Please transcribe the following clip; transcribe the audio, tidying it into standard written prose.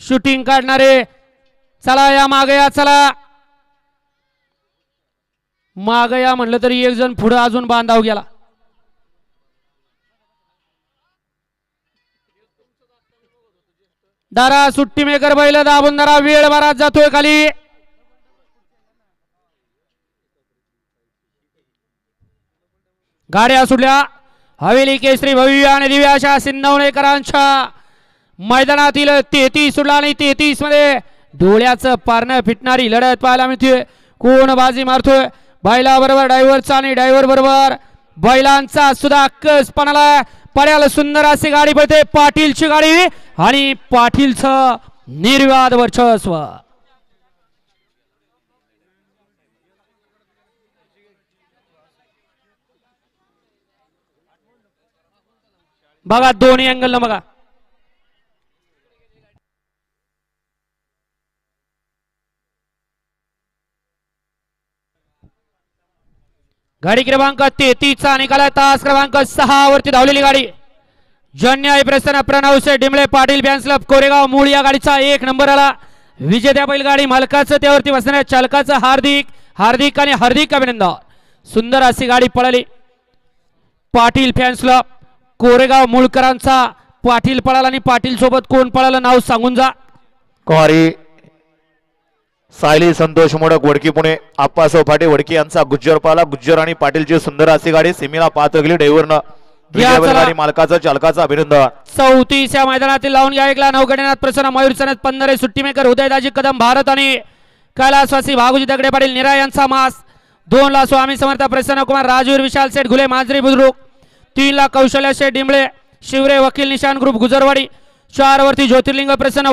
Shooting काढणारे चला या मागे या, चला मागे या म्हणलं तरी एक जण पुढे अजून बांधाव गेला. दारा सुट्टी मेकर बैल दाबून दारा वेळ बराच जातोय खाली. गाड्या सुटल्या. हवेली केसरी भव्य आणि दिव्य अशा सिन्नवणेकरांच्या मैदानातील 33 सुटला आणि 33 मध्ये डोळ्याचं पारणं फिटणारी लढत पाहायला मिळते. कोण बाजी मारतोय? बैला बरोबर ड्रायव्हरचा आणि ड्रायव्हर बरोबर बैलांचा सुद्धा कसपणाला पड्याला सुंदर अशी गाडी पळते. पाटीलची गाडी आणि पाटीलचं निर्विवाद वर्चस्व. बघा दोन्ही अँगल बघा. गाडी क्रमांक 33 चा निकाला तास क्रमांक 6 वरती धावलेली गाडी जन्य प्रसन्न प्रणव से डिमळे पाटील फॅन्स क्लब कोरेगाव मूळ या गाडीचा 1 नंबर आला. विजेत्या बैलगाडी मालकाचं त्यावरती बसणाऱ्या चालकाचं हार्दिक हार्दिक आणि हार्दिक अभिनंदन. सुंदर अशी गाडी पळाली. पाटील फॅन्स क्लब कोरेगाव मूळकरांचा पाटील पळाला आणि पाटील सोबत कोण पळालं नाव सांगून जा. कुमारी सायली संतोष मोडक वडकी पुणे आप्पासाहेब फाटे वडकी यांचा गुज्जर पाला. गुज्जर आणि पाटीलची सुंदर अशी गाडी सीमेला पाहत गेली. ड्रायव्हरनं गाडी मालकाचं चालकाचं अभिनंदन. 34 या मैदानातील लावून घ्या एकला नवगडनाथ प्रसन्न मयूर सनत 15 सुट्टी मेकर उदयदाजी कदम भारत आणि कैलासवासी भागुजी दगडे पाटील निरा यांचा मास. 2 ला स्वामी समर्थ प्रसन्न कुमार राजवीर विशाल सेठ घुले मांजरी बुद्रुक. 3 ला कौशल्य शेठ डिंबळे शिवरे वकील निशान ग्रुप गुजरवाडी. 4 वरती ज्योतिर्लिंग प्रसन्न